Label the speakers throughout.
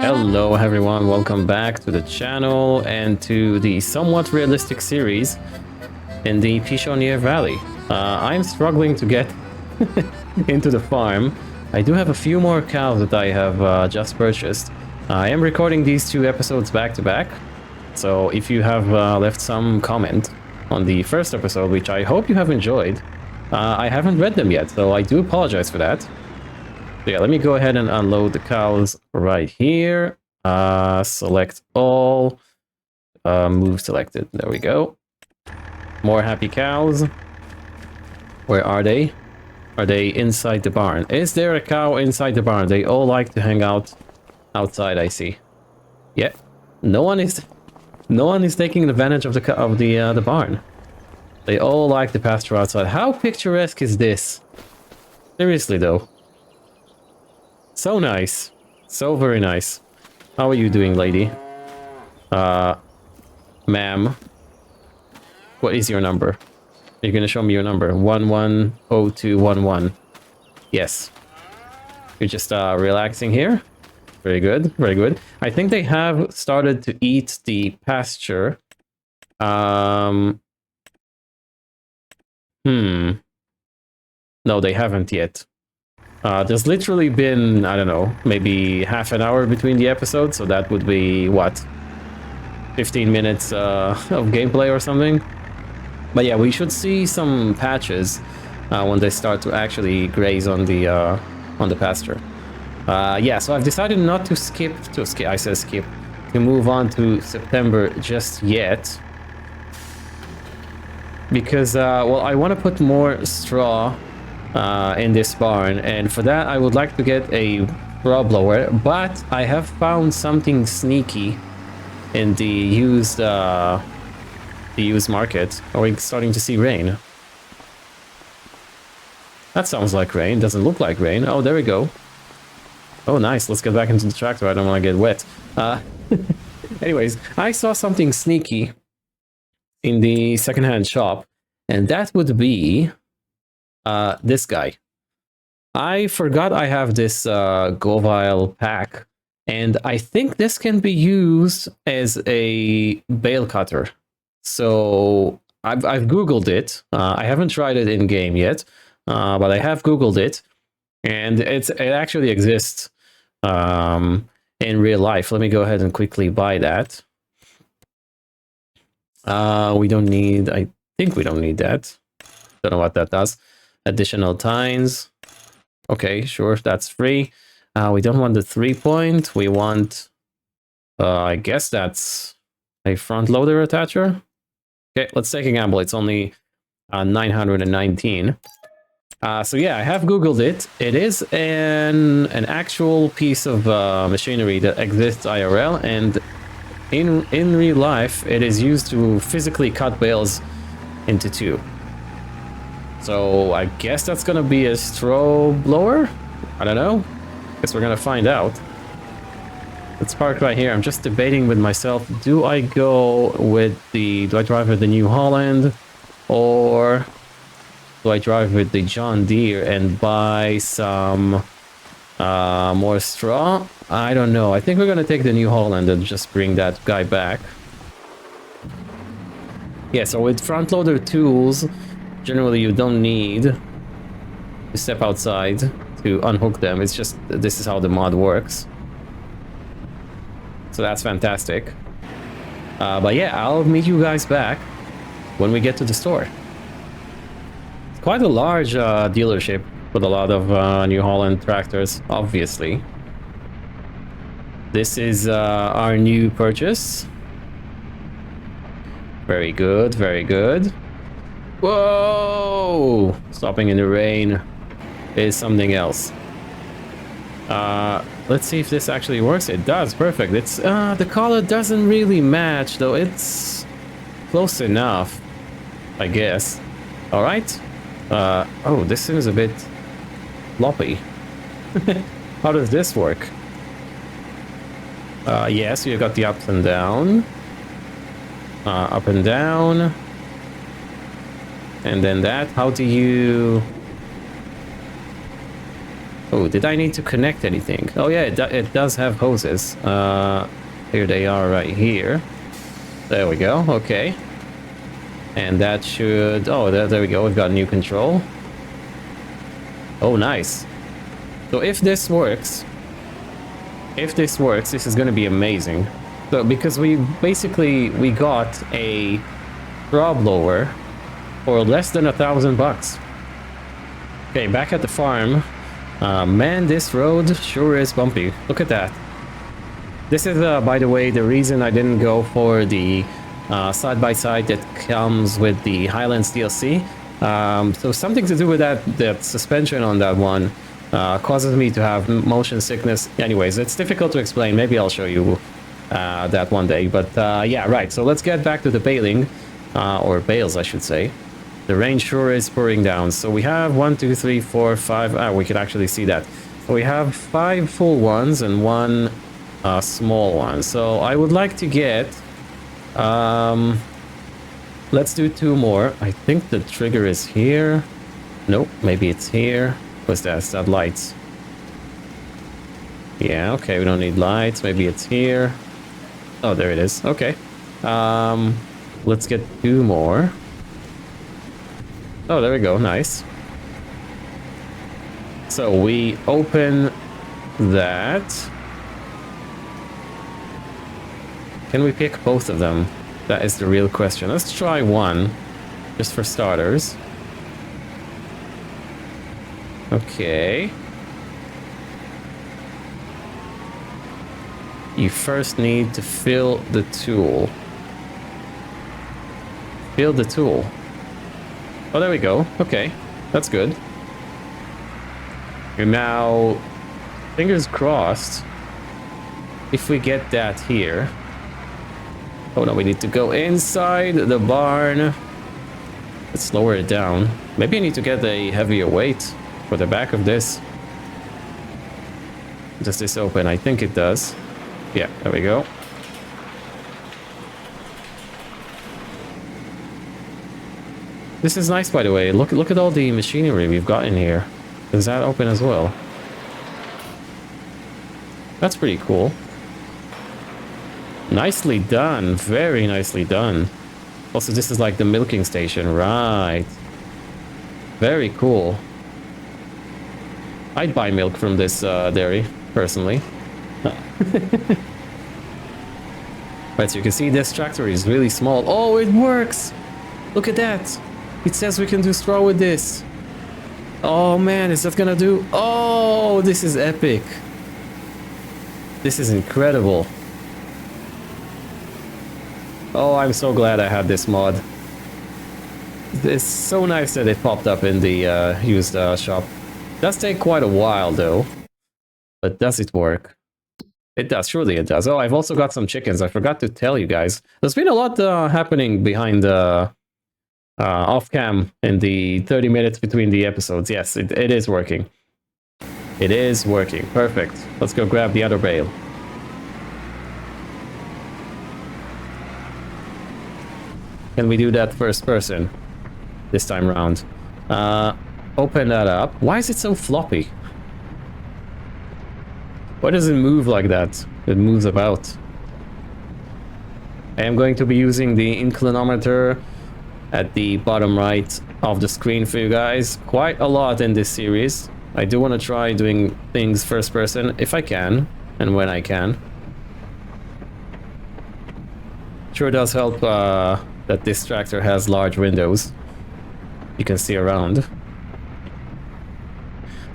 Speaker 1: Hello everyone, welcome back to the channel and to the somewhat realistic series in the Pichonniere Valley. I'm struggling to get into the farm. I do have a few more cows that I have just purchased. I am recording these two episodes back to back, so if you have left some comment on the first episode, which I hope you have enjoyed, I haven't read them yet, so I do apologize for that. So yeah, let me go ahead and unload the cows right here. Select all. Move selected. There we go. More happy cows. Where are they? Are they inside the barn? Is there a cow inside the barn? They all like to hang out outside, I see. Yeah. No one is taking advantage of the barn. They all like the pasture outside. How picturesque is this? Seriously though. So nice. So very nice. How are you doing, lady? Ma'am. What is your number? You're gonna show me your number. 110211. Yes. You're just relaxing here. Very good. Very good. I think they have started to eat the pasture. No, they haven't yet. There's literally been, I don't know, maybe half an hour between the episodes, so that would be, what, 15 minutes of gameplay or something? But yeah, we should see some patches when they start to actually graze on the pasture. Yeah, so I've decided not to skip, to move on to September just yet. Because, well, I want to put more straw in this barn, and for that I would like to get a straw blower, but I have found something sneaky in the used market. Are we starting to see rain? That sounds like rain. Doesn't look like rain. Oh, there we go. Oh, nice. Let's get back into the tractor. I don't want to get wet. Anyways, I saw something sneaky in the secondhand shop, and that would be this guy. I forgot I have this Govile pack, and I think this can be used as a bale cutter. So I've googled it. I haven't tried it in game yet, but I have googled it, and it actually exists in real life. Let me go ahead and quickly buy that. We don't need, I think we don't need that. Don't know what that does. Additional tines. Okay, sure, that's free. We don't want the 3-point. We want, I guess that's a front loader attacher. Okay, let's take a gamble. It's only 919. So yeah, I have googled it. It is an actual piece of machinery that exists IRL, and in real life, it is used to physically cut bales into two. So I guess that's gonna be a straw blower? I don't know. Guess we're gonna find out. Let's park right here. I'm just debating with myself. Do I go with the... Do I drive with the New Holland? Or do I drive with the John Deere and buy some more straw? I don't know. I think we're gonna take the New Holland and just bring that guy back. Yeah, so with front loader tools, generally you don't need to step outside to unhook them. It's just, this is how the mod works. So that's fantastic. But yeah, I'll meet you guys back when we get to the store. It's quite a large dealership with a lot of New Holland tractors, obviously. This is our new purchase. Very good, very good. Whoa! Stopping in the rain is something else. Let's see if this actually works. It does, perfect. It's the color doesn't really match, though it's close enough, I guess. All right. Oh, this seems a bit floppy. How does this work? Yes, you got the ups and down. Up and down. And then that. How do you... Oh, did I need to connect anything? Oh yeah, it does have hoses. Here they are right here. There we go, okay. And that should... Oh, there we go, we've got new control. Oh, nice. So if this works, this is going to be amazing. So because we got a straw blower for less than $1,000. Okay, back at the farm. Man, this road sure is bumpy. Look at that. This is, by the way, the reason I didn't go for the side-by-side that comes with the Highlands DLC. So something to do with that suspension on that one causes me to have motion sickness. Anyways, it's difficult to explain. Maybe I'll show you that one day. But yeah, right. So let's get back to the baling, or bales, I should say. The rain sure is pouring down. So we have 1, 2, 3, 4, 5. We can actually see that. So we have 5 full ones and 1 small one. So I would like to get... let's do 2 more. I think the trigger is here. Nope, maybe it's here. What's that? Is that lights? Yeah, okay, we don't need lights. Maybe it's here. Oh, there it is. Okay. Let's get 2 more. Oh, there we go. Nice. So we open that. Can we pick both of them? That is the real question. Let's try one, just for starters. Okay. You first need to fill the tool. Fill the tool. Oh, there we go. Okay, that's good. And now, fingers crossed, if we get that here. Oh no, we need to go inside the barn. Let's lower it down. Maybe I need to get a heavier weight for the back of this. Does this open? I think it does. Yeah, there we go. This is nice, by the way. Look at all the machinery we've got in here. Does that open as well? That's pretty cool. Nicely done. Very nicely done. Also, this is like the milking station. Right. Very cool. I'd buy milk from this dairy, personally. Right, so you can see this tractor is really small. Oh, it works! Look at that! It says we can do straw with this. Oh man, is that gonna do? Oh, this is epic. This is incredible. Oh, I'm so glad I had this mod. It's so nice that it popped up in the used shop. It does take quite a while though. But does it work? It does, surely it does. Oh, I've also got some chickens. I forgot to tell you guys. There's been a lot happening behind the off cam in the 30 minutes between the episodes. Yes, it is working. It is working. Perfect. Let's go grab the other bale. Can we do that first person this time around? Open that up. Why is it so floppy? Why does it move like that? It moves about. I am going to be using the inclinometer at the bottom right of the screen for you guys quite a lot in this series. I do want to try doing things first person if I can and when I can. Sure does help that this tractor has large windows you can see around.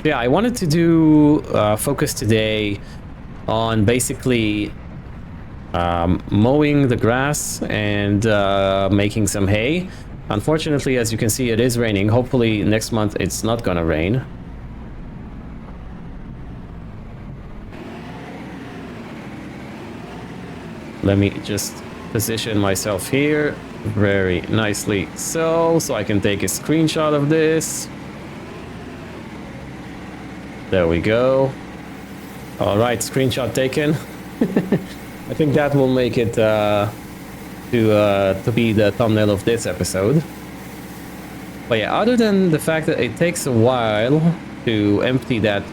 Speaker 1: Yeah, I wanted to do focus today on basically mowing the grass and making some hay. Unfortunately, as you can see, it is raining. Hopefully next month it's not gonna rain. Let me just position myself here very nicely so I can take a screenshot of this. There we go. All right, screenshot taken. I think that will make it to be the thumbnail of this episode. But yeah, other than the fact that it takes a while to empty that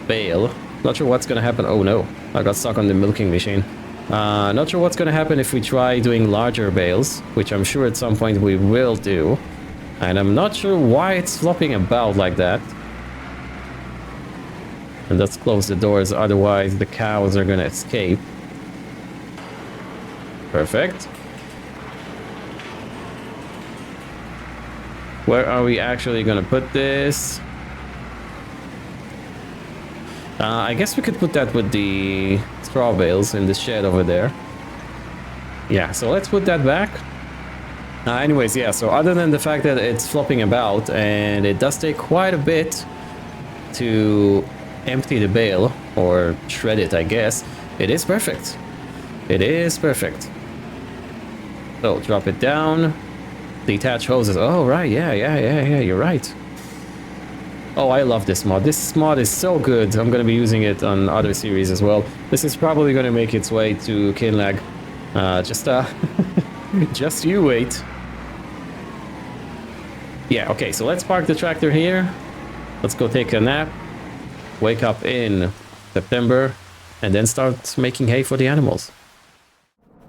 Speaker 1: bale, not sure what's gonna happen. Oh no, I got stuck on the milking machine. Not sure what's gonna happen if we try doing larger bales, which I'm sure at some point we will do. And I'm not sure why it's flopping about like that. And let's close the doors, otherwise the cows are gonna escape. Perfect. Where are we actually gonna put this? I guess we could put that with the straw bales in the shed over there. Yeah, so let's put that back. Anyways, yeah, so other than the fact that it's flopping about and it does take quite a bit to empty the bale, or shred it, I guess, it is perfect. It is perfect. So, drop it down. Detach hoses. Oh, right, yeah, you're right. Oh, I love this mod. This mod is so good. I'm gonna be using it on other series as well. This is probably gonna make its way to Kinlag. Just you wait. Yeah, okay, so let's park the tractor here. Let's go take a nap. Wake up in September. And then start making hay for the animals.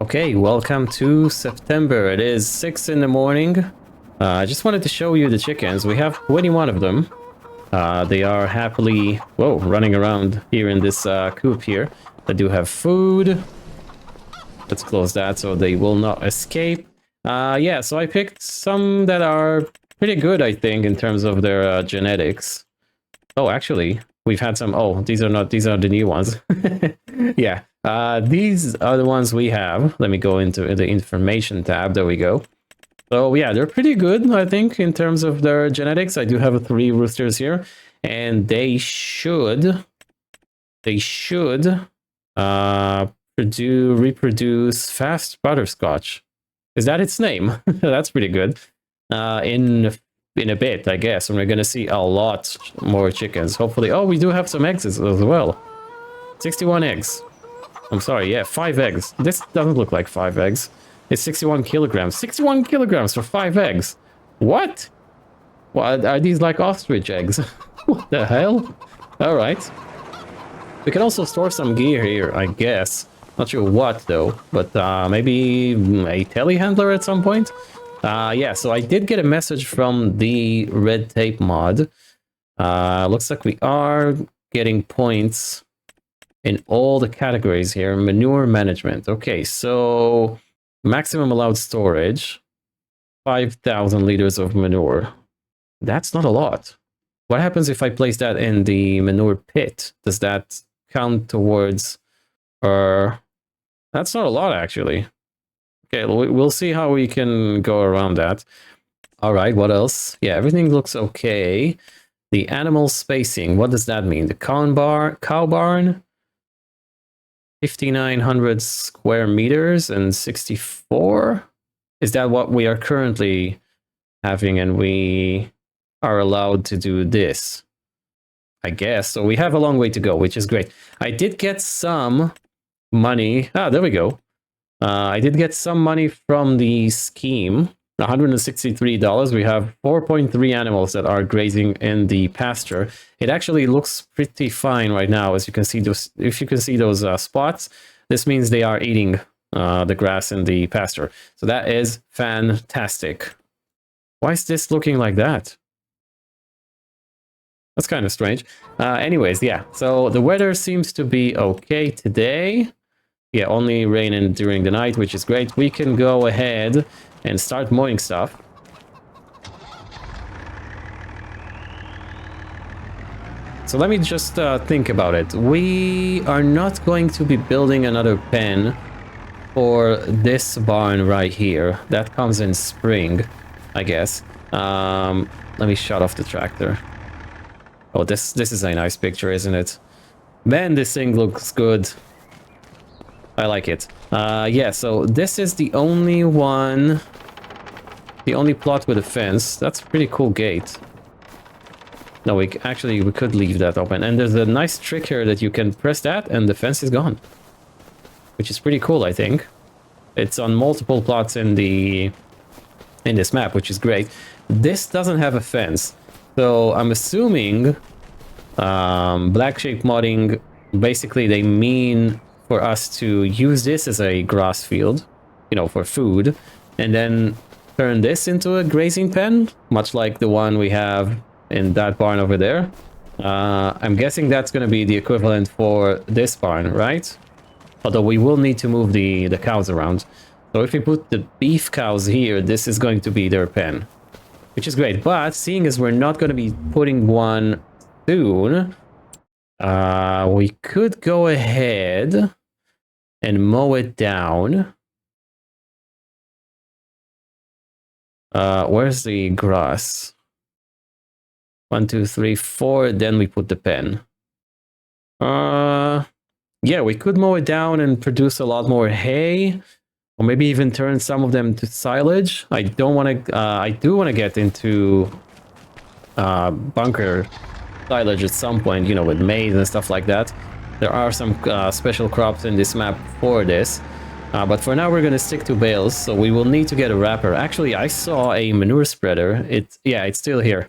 Speaker 1: Okay, welcome to September. It is 6 in the morning. I just wanted to show you the chickens. We have 21 of them. They are happily, running around here in this coop here. They do have food. Let's close that so they will not escape. Yeah, so I picked some that are pretty good, I think, in terms of their genetics. Oh, actually, we've had some. Oh, these are the new ones. Yeah, these are the ones we have. Let me go into the information tab. There we go. So yeah, they're pretty good, I think, in terms of their genetics. I do have 3 roosters here, and they should reproduce fast butterscotch. Is that its name? That's pretty good. In a bit, I guess, and we're gonna see a lot more chickens. Hopefully. Oh, we do have some eggs as well. 61 eggs. I'm sorry, yeah, 5 eggs. This doesn't look like 5 eggs. It's 61 kilograms. 61 kilograms for 5 eggs. What? What are these, like ostrich eggs? What the hell? All right. We can also store some gear here, I guess. Not sure what though, but maybe a telehandler at some point. Yeah, so I did get a message from the red tape mod. Looks like we are getting points in all the categories here. Manure management. Okay, so maximum allowed storage, 5,000 liters of manure. That's not a lot. What happens if I place that in the manure pit? Does that count towards... That's not a lot, actually. Okay, we'll see how we can go around that. All right, what else? Yeah, everything looks okay. The animal spacing, what does that mean? The cow barn, 5,900 square meters and 64? Is that what we are currently having, and we are allowed to do this? I guess. So we have a long way to go, which is great. I did get some money. Ah, there we go. I did get some money from the scheme, $163. We have 4.3 animals that are grazing in the pasture. It actually looks pretty fine right now, as you can see. If you can see those spots, this means they are eating the grass in the pasture. So that is fantastic. Why is this looking like that? That's kind of strange. Anyways, yeah. So the weather seems to be okay today. Yeah, only raining during the night, which is great. We can go ahead and start mowing stuff. So let me just think about it. We are not going to be building another pen for this barn right here. That comes in spring, I guess. Let me shut off the tractor. Oh, this is a nice picture, isn't it? Man, this thing looks good. I like it. Yeah, so this is the only one, the only plot with a fence. That's a pretty cool gate. No, we could leave that open. And there's a nice trick here that you can press that and the fence is gone. which is pretty cool, I think. It's on multiple plots in this map, which is great. This doesn't have a fence, so I'm assuming black shape modding, basically they mean for us to use this as a grass field, you know, for food, and then turn this into a grazing pen, much like the one we have in that barn over there. I'm guessing that's going to be the equivalent for this barn, right? Although we will need to move the cows around. So if we put the beef cows here, this is going to be their pen, which is great. But seeing as we're not going to be putting one soon, we could go ahead and mow it down. Where's the grass? 1, 2, 3, 4. Then we put the pen. Yeah, we could mow it down and produce a lot more hay, or maybe even turn some of them to silage. I don't want to. I do want to get into bunker silage at some point, you know, with maize and stuff like that. There are some special crops in this map for this. But for now, we're going to stick to bales, so we will need to get a wrapper. Actually, I saw a manure spreader. It's still here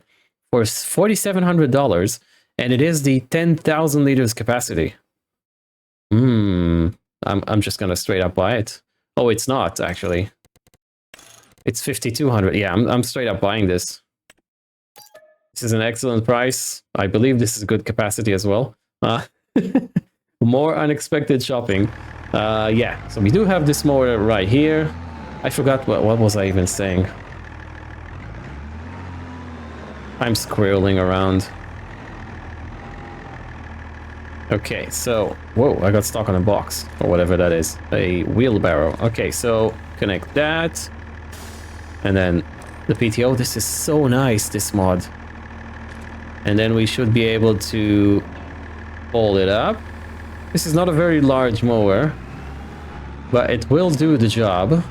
Speaker 1: for $4,700, and it is the 10,000 liters capacity. I'm just going to straight up buy it. Oh, it's not, actually. It's 5,200. Yeah, I'm straight up buying this. This is an excellent price. I believe this is good capacity as well. More unexpected shopping. Yeah, so we do have this mower right here. I forgot what was I even saying. I'm scrolling around. Okay, so whoa, I got stuck on a box or whatever that is. A wheelbarrow. Okay, so connect that. And then the PTO. This is so nice, this mod. And then we should be able to fold it up. This is not a very large mower, but it will do the job.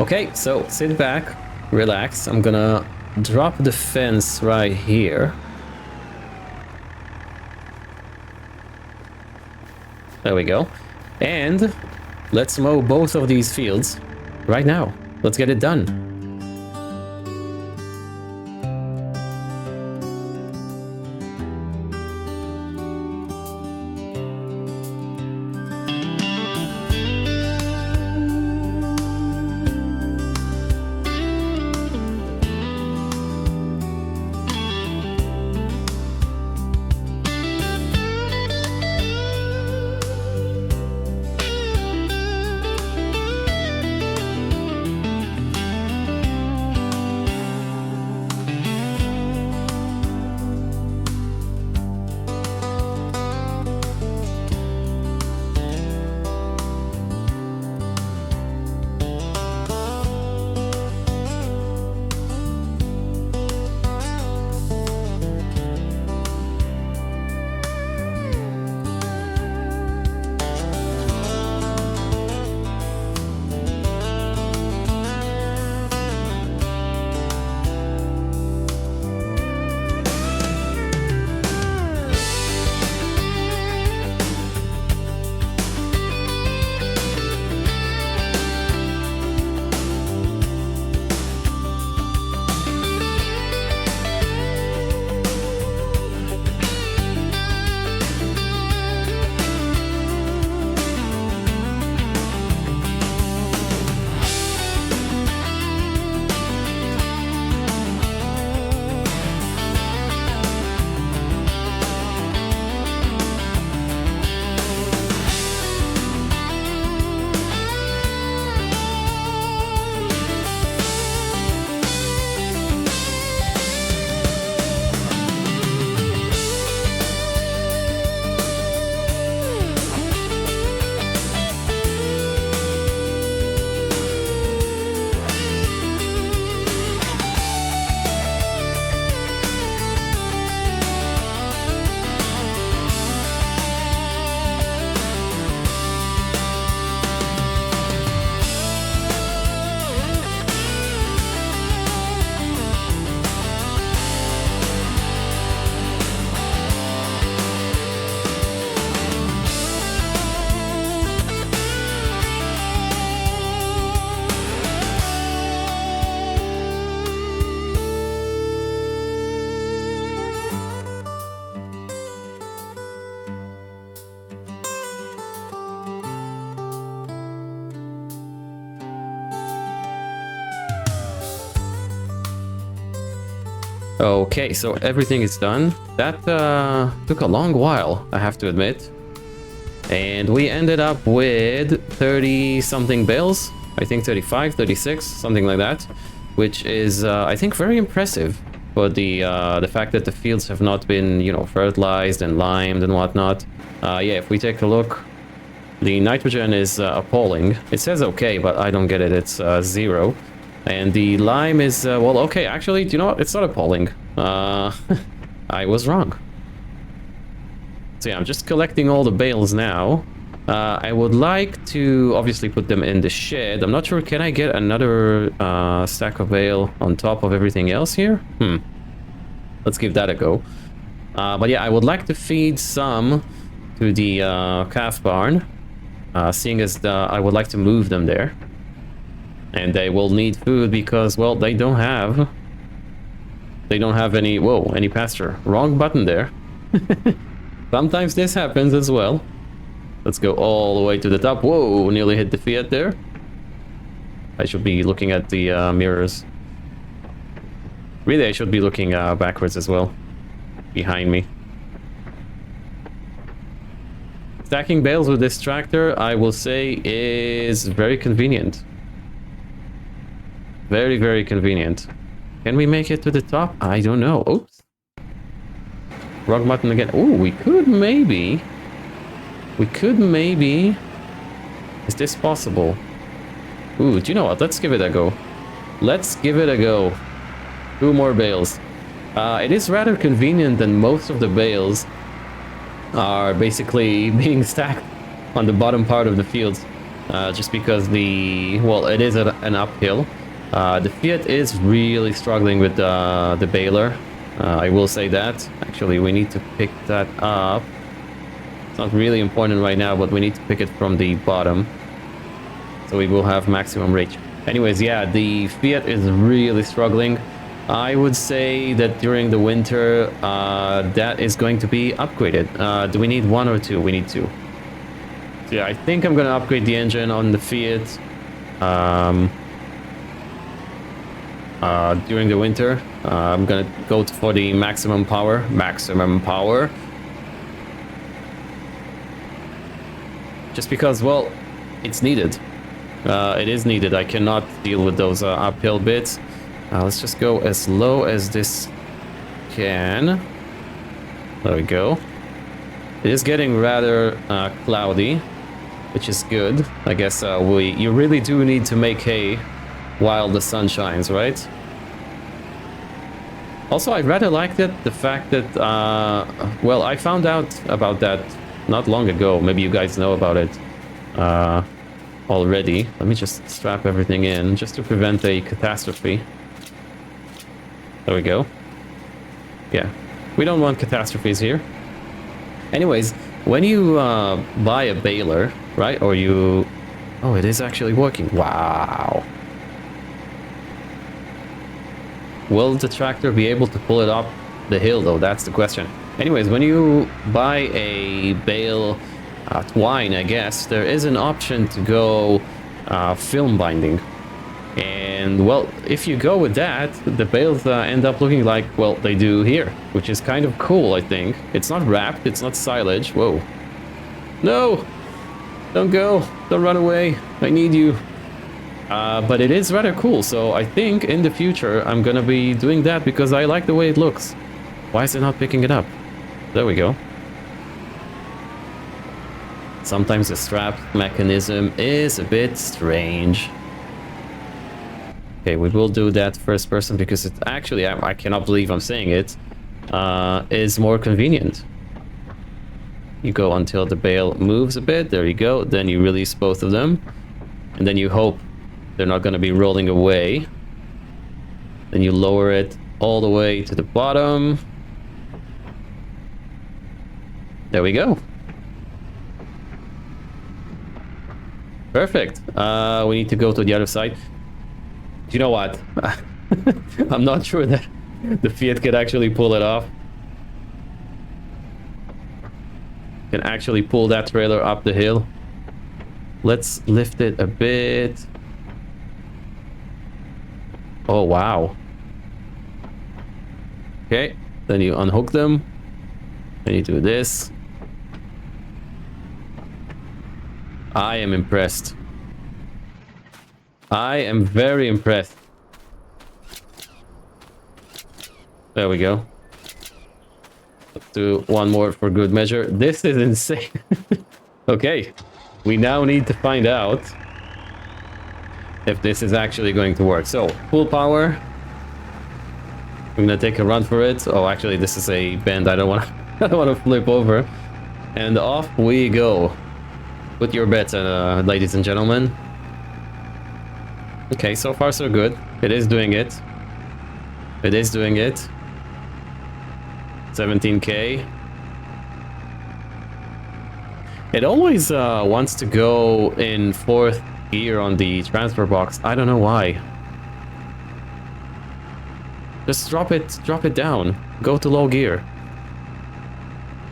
Speaker 1: Okay, so sit back, relax. I'm gonna drop the fence right here. There we go. And let's mow both of these fields right now. Let's get it done. Okay, so everything is done. That took a long while, I have to admit. And we ended up with 30 something bales. I think 35, 36, something like that. Which is, I think, very impressive for the fact that the fields have not been, you know, fertilized and limed and whatnot. Yeah, if we take a look, the nitrogen is appalling. It says okay, but I don't get it. It's 0. And the lime is, well, okay, actually, do you know what? It's not appalling. I was wrong. So yeah, I'm just collecting all the bales now. I would like to obviously put them in the shed. I'm not sure, can I get another stack of bale on top of everything else here? Let's give that a go. But yeah, I would like to feed some to the calf barn, seeing as I would like to move them there. And they will need food because, well, they don't have any, whoa, any pasture. Wrong button there. Sometimes this happens as well. Let's go all the way to the top. Whoa, nearly hit the Fiat there. I should be looking at the mirrors. Really, I should be looking backwards as well. Behind me. Stacking bales with this tractor, I will say, is very convenient. Very, very convenient. Can we make it to the top? I don't know. Oops. Wrong button again. Oh, we could maybe... Is this possible? Ooh, do you know what? Let's give it a go. Let's give it a go. 2 more bales. It is rather convenient that most of the bales are basically being stacked on the bottom part of the fields. Just because well, it is an uphill. The Fiat is really struggling with the baler. I will say that. Actually, we need to pick that up. It's not really important right now, but we need to pick it from the bottom. So we will have maximum reach. Anyways, yeah, the Fiat is really struggling. I would say that during the winter, that is going to be upgraded. Do we need 1 or 2? We need 2. So yeah, I think I'm going to upgrade the engine on the Fiat. During the winter, I'm gonna go for the maximum power. Just because, well, it's needed. It is needed. I cannot deal with those uphill bits. Let's just go as low as this can. There we go. It is getting rather cloudy, which is good. I guess you really do need to make hay while the sun shines, right? Also, I rather like the fact that, well, I found out about that not long ago. Maybe you guys know about it already. Let me just strap everything in just to prevent a catastrophe. There we go. Yeah, we don't want catastrophes here. Anyways, when you buy a baler, right, or you... Oh, it is actually working. Wow. Will the tractor be able to pull it up the hill, though? That's the question. Anyways, when you buy a bale twine, I guess, there is an option to go film binding. And, well, if you go with that, the bales end up looking like, well, they do here, which is kind of cool, I think. It's not wrapped, it's not silage. Whoa. No! Don't go! Don't run away! I need you! But it is rather cool, so I think in the future I'm gonna be doing that because I like the way it looks. Why is it not picking it up? There we go. Sometimes the strap mechanism is a bit strange. Okay, we will do that first person because it's actually, I cannot believe I'm saying it, is more convenient. You go until the bale moves a bit, there you go, then you release both of them, and then you hope they're not going to be rolling away. Then you lower it all the way to the bottom. There we go. Perfect. We need to go to the other side. Do you know what? I'm not sure that the Fiat can actually pull it off. Can actually pull that trailer up the hill. Let's lift it a bit. Oh, wow. Okay, then you unhook them. Then you do this. I am impressed. I am very impressed. There we go. Let's do one more for good measure. This is insane. Okay, we now need to find out if this is actually going to work. So, full power. I'm gonna take a run for it. Oh, actually, this is a bend. I don't want to. I don't want to flip over. And off we go. Put your bets, ladies and gentlemen. Okay, so far so good. It is doing it. It is doing it. 17k. It always wants to go in 4th gear on the transfer box. I don't know why. Just drop it down. Go to low gear.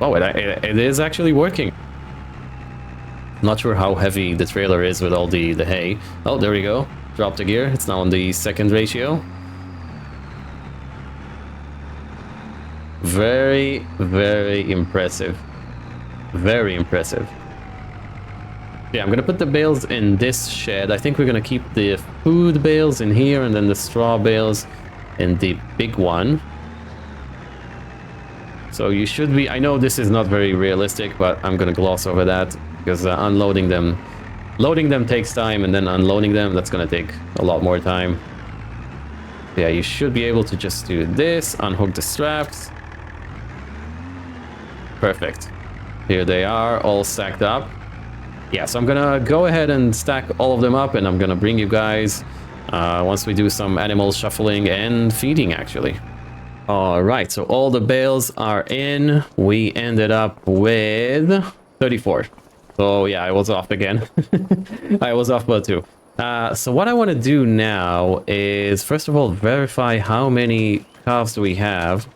Speaker 1: Oh, it is actually working. Not sure how heavy the trailer is with all the hay. Oh, there we go. Drop the gear. It's now on the 2nd ratio. Very, very impressive. Very impressive. Yeah, I'm gonna put the bales in this shed. I think we're gonna keep the food bales in here and then the straw bales in the big one. So you should be... I know this is not very realistic, but I'm gonna gloss over that because unloading them... Loading them takes time, and then unloading them, that's gonna take a lot more time. Yeah, you should be able to just do this, unhook the straps. Perfect. Here they are, all stacked up. Yeah, so I'm gonna go ahead and stack all of them up, and I'm gonna bring you guys once we do some animal shuffling and feeding, actually. All right, so all the bales are in. We ended up with 34. So yeah, I was off again. I was off by 2. So what I want to do now is, first of all, verify how many calves do we have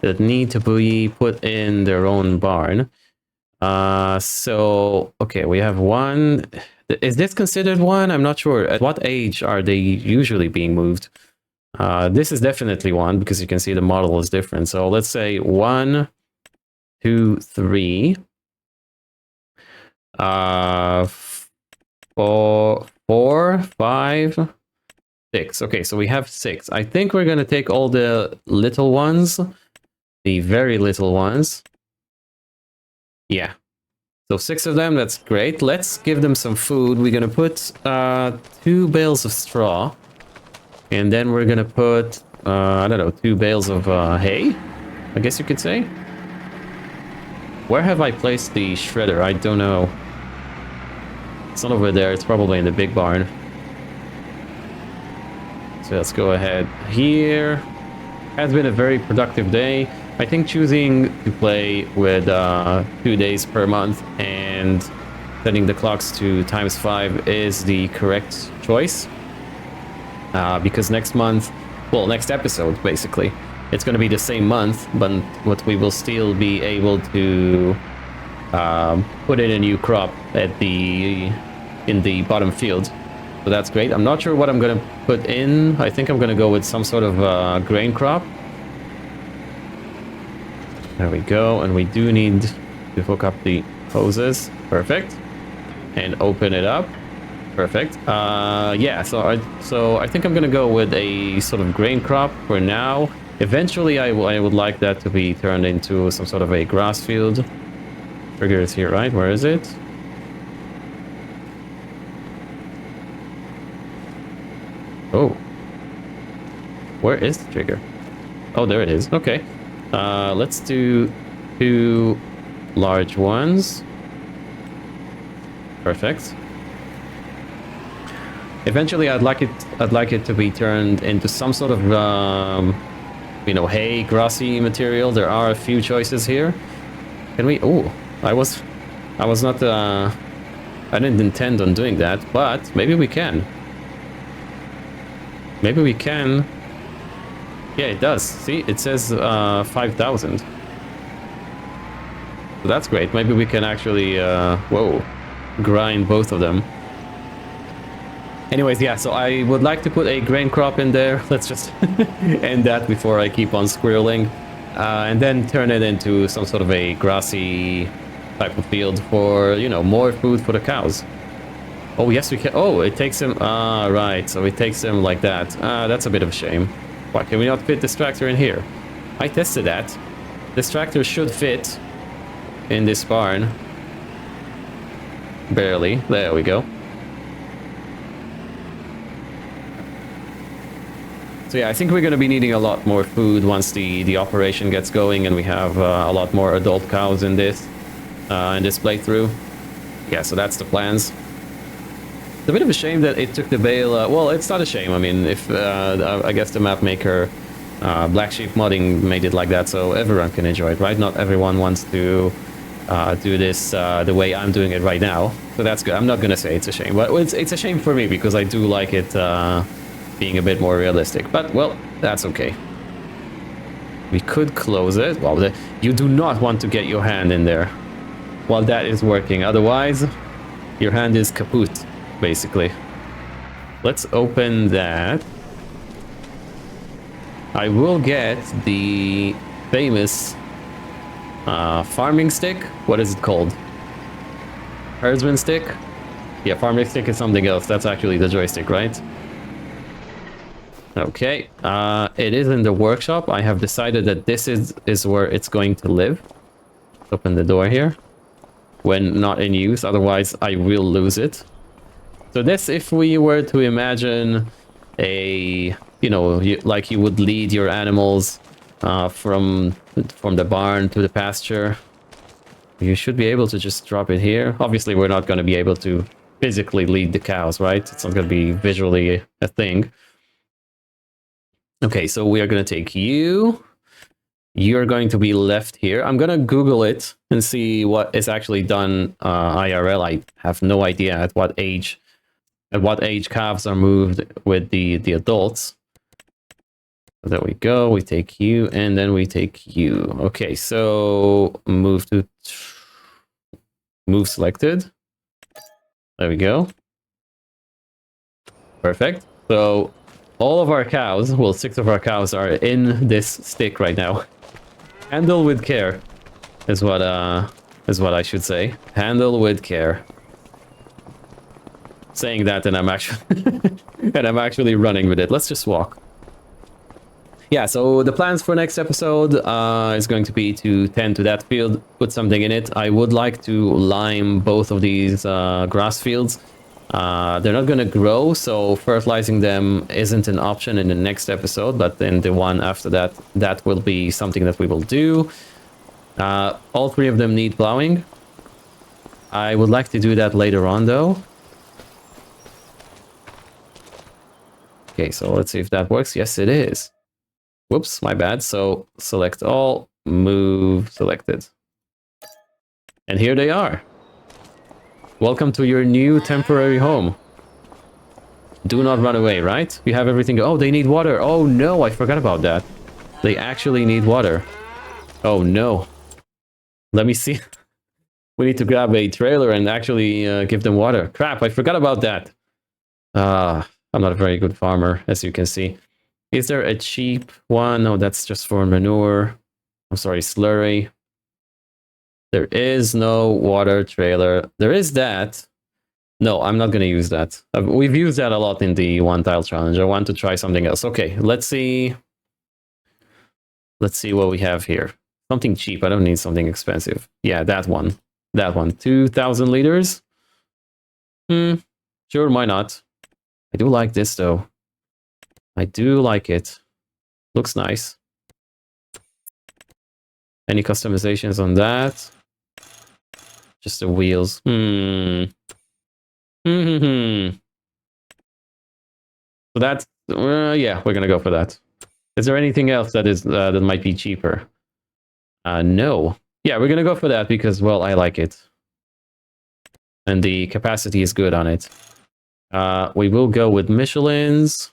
Speaker 1: that need to be put in their own barn. So, okay, we have 1. Is this considered 1? I'm not sure. At what age are they usually being moved? This is definitely 1 because you can see the model is different. So let's say 1, 2, 3. 4, 5, 6. Okay, so we have 6. I think we're gonna take all the little ones, the very little ones. Yeah. So 6 of them, that's great. Let's give them some food. We're gonna put 2 bales of straw. And then we're gonna put, I don't know, 2 bales of hay, I guess you could say. Where have I placed the shredder? I don't know. It's not over there. It's probably in the big barn. So let's go ahead here. Has been a very productive day. I think choosing to play with 2 days per month and setting the clocks to ×5 is the correct choice. Because next month, well, next episode, basically, it's going to be the same month, but we will still be able to put in a new crop in the bottom field. So that's great. I'm not sure what I'm going to put in. I think I'm going to go with some sort of grain crop. There we go. And we do need to hook up the hoses. Perfect. And open it up. Perfect. Yeah, so I think I'm going to go with a sort of grain crop for now. Eventually, I would like that to be turned into some sort of a grass field. Trigger is here, right? Where is it? Oh. Where is the trigger? Oh, there it is. Okay. Let's do 2 large ones. Perfect. Eventually, I'd like it to be turned into some sort of you know, hay, grassy material. There are a few choices here. Can we? Oh, I was not. I didn't intend on doing that, but maybe we can. Maybe we can. Yeah, it does. See, it says 5,000. So that's great. Maybe we can actually, whoa, grind both of them. Anyways, yeah, so I would like to put a grain crop in there. Let's just end that before I keep on squirreling. And then turn it into some sort of a grassy type of field for, you know, more food for the cows. Oh, yes, we can. Oh, it takes him. Ah, right. So it takes him like that. That's a bit of a shame. Why can we not fit this tractor in here? I tested that. This tractor should fit in this barn. Barely. There we go. So yeah, I think we're going to be needing a lot more food once the operation gets going and we have a lot more adult cows in this playthrough. Yeah, so that's the plans. It's a bit of a shame that it took the Bale. Well, it's not a shame. I mean, if I guess the map maker, Black Sheep Modding, made it like that so everyone can enjoy it, right? Not everyone wants to do this the way I'm doing it right now. So that's good. I'm not gonna say it's a shame, but it's a shame for me because I do like it being a bit more realistic. But well, that's okay. We could close it. Well, you do not want to get your hand in there while that is working. Otherwise, your hand is kaput, basically. Let's open that. I will get the famous farming stick. What is it called? Herdsman stick? Yeah, farming stick is something else. That's actually the joystick, right? Okay. It is in the workshop. I have decided that this is where it's going to live. Open the door here. When not in use, otherwise I will lose it. So this, if we were to imagine a, you know, like you would lead your animals from the barn to the pasture, you should be able to just drop it here. Obviously, we're not going to be able to physically lead the cows, right? It's not going to be visually a thing. Okay, so we are going to take you. You're going to be left here. I'm going to Google it and see what is actually done IRL. I have no idea at what age calves are moved with the adults. There we go. We take you and then we take you. Okay, so move selected. There we go. Perfect. So all of our cows, well, 6 of our cows are in this stick right now. Handle with care is what I should say. Handle with care. Saying that, and I'm actually running with it. Let's just walk. Yeah, so the plans for next episode is going to be to tend to that field, put something in it. I would like to lime both of these grass fields. They're not going to grow, so fertilizing them isn't an option in the next episode, but in the one after that, that will be something that we will do. All 3 of them need plowing. I would like to do that later on, though. Okay, so let's see if that works. Yes, it is. Whoops, my bad. So select all, move selected. And here they are. Welcome to your new temporary home. Do not run away, right? You have everything. Oh, they need water. Oh no, I forgot about that. They actually need water. Oh no. Let me see. We need to grab a trailer and actually give them water. Crap, I forgot about that. I'm not a very good farmer, as you can see. Is there a cheap one? No, that's just for manure. I'm sorry, slurry. There is no water trailer. There is that. No, I'm not going to use that. We've used that a lot in the one tile challenge. I want to try something else. Okay, let's see. Let's see what we have here. Something cheap. I don't need something expensive. Yeah, that one. That one. 2,000 liters. Sure, why not? I do like this, though. I do like it. Looks nice. Any customizations on that? Just the wheels. So that's... yeah, we're gonna go for that. Is there anything else that is that might be cheaper? No. Yeah, we're gonna go for that because, well, I like it. And the capacity is good on it. We will go with Michelin's.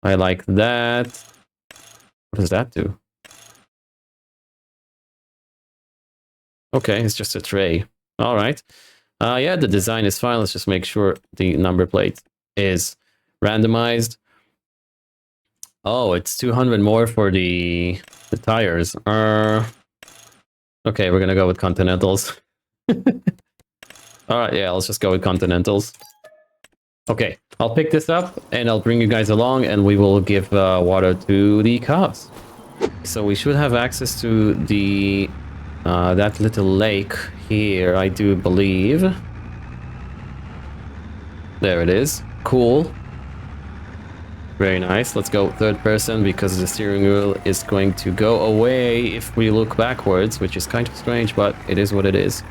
Speaker 1: I like that. What does that do? Okay, it's just a tray. All right. Yeah, the design is fine. Let's just make sure the number plate is randomized. Oh, it's 200 more for the tires. Okay, we're gonna go with Continentals. All right, yeah, let's just go with Continentals. Okay, I'll pick this up and I'll bring you guys along and we will give water to the calves. So we should have access to the that little lake here, I do believe. There it is. Cool. Very nice. Let's go third person because the steering wheel is going to go away if we look backwards, which is kind of strange, but it is what it is.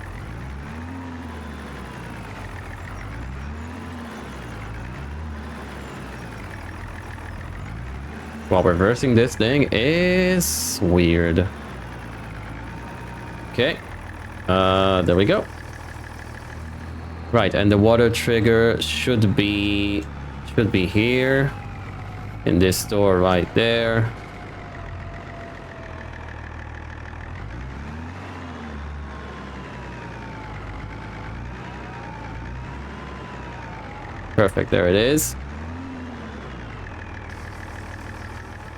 Speaker 1: While reversing this thing is weird. Okay. There we go. Right, and the water trigger should be here. In this door right there. Perfect, there it is.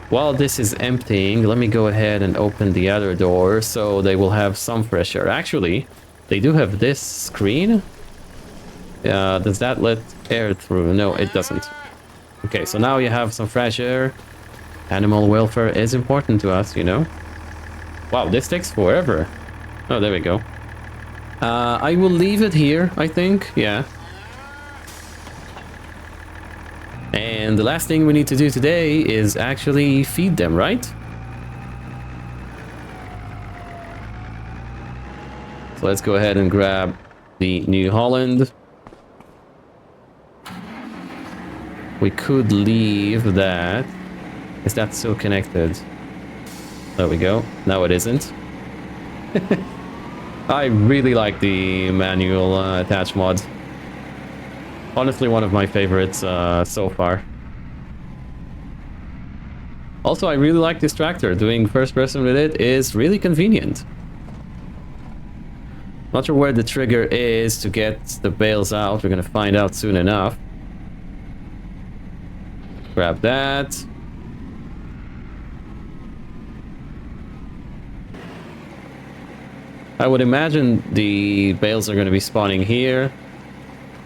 Speaker 1: While this is emptying, let me go ahead and open the other door so they will have some fresh air. Actually, they do have this screen. Does that let air through? No, it doesn't. Okay, so now you have some fresh air. Animal welfare is important to us, you know. Wow, this takes forever. Oh, there we go. I will leave it here, I think. Yeah. And the last thing we need to do today is actually feed them, right? So let's go ahead and grab the New Holland. We could leave that. Is that still connected? There we go. No, it isn't. I really like the manual attach mod. Honestly, one of my favorites so far. Also, I really like this tractor. Doing first person with it is really convenient. Not sure where the trigger is to get the bales out. We're gonna find out soon enough. Grab that. I would imagine the bales are going to be spawning here.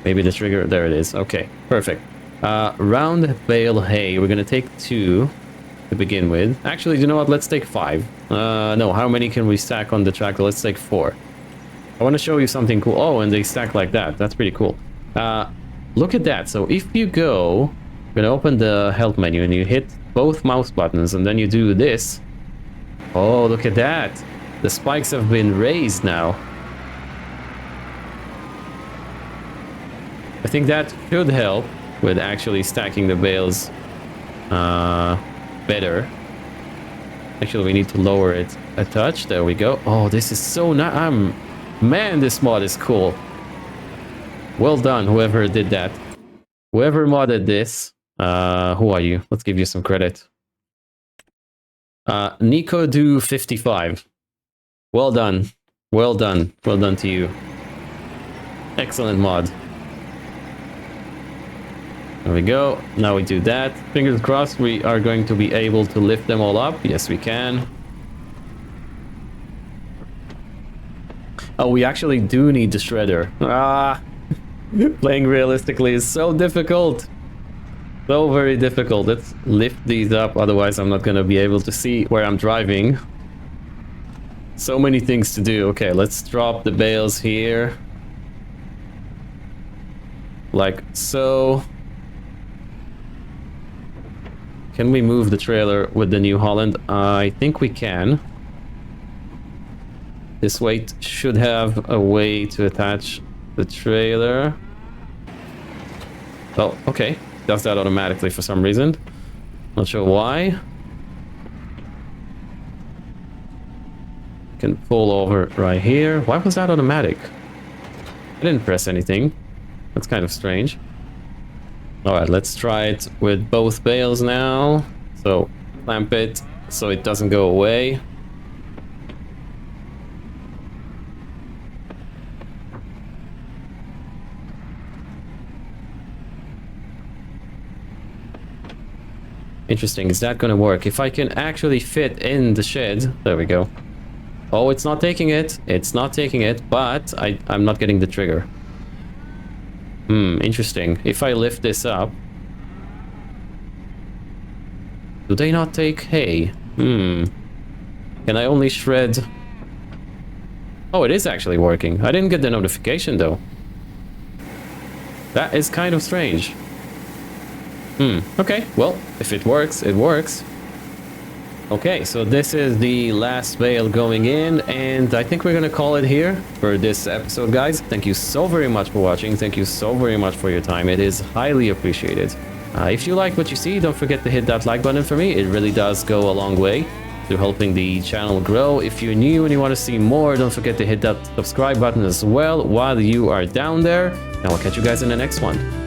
Speaker 1: Maybe the trigger, there it is. Okay, perfect. Round bale hay. We're going to take 2 to begin with. Actually, you know what? Let's take 5. No, how many can we stack on the tractor? Let's take 4. I want to show you something cool. Oh, and they stack like that. That's pretty cool. Look at that. So if you go, you're going to open the help menu and you hit both mouse buttons and then you do this. Oh, look at that. The spikes have been raised now. I think that should help with actually stacking the bales better. Actually, we need to lower it a touch. There we go. Oh, this is so nice. Man, this mod is cool. Well done, whoever did that. Whoever modded this. Who are you? Let's give you some credit. Nico do 55. Well done. Well done. Well done to you. Excellent mod. There we go. Now we do that. Fingers crossed we are going to be able to lift them all up. Yes, we can. Oh, we actually do need the shredder. Playing realistically is so difficult. So very difficult. Let's lift these up. Otherwise, I'm not going to be able to see where I'm driving. So many things to do. Okay, let's drop the bales here. Like so. Can we move the trailer with the New Holland? I think we can. This weight should have a way to attach the trailer. Oh, okay. Does that automatically for some reason. Not sure why. Can pull over right here. Why was that automatic? I didn't press anything. That's kind of strange. Alright, let's try it with both bales now. So, clamp it so it doesn't go away. Interesting. Is that gonna work? If I can actually fit in the shed. There we go. Oh, it's not taking it. It's not taking it, but I'm not getting the trigger. Interesting. If I lift this up... Do they not take hay? Can I only shred... Oh, it is actually working. I didn't get the notification, though. That is kind of strange. Okay, well, if it works, it works. Okay, so this is the last bale going in, and I think we're gonna call it here for this episode, guys. Thank you so very much for watching. Thank you so very much for your time. It is highly appreciated. If you like what you see, don't forget to hit that like button for me. It really does go a long way to helping the channel grow. If you're new and you want to see more, don't forget to hit that subscribe button as well while you are down there. And I'll catch you guys in the next one.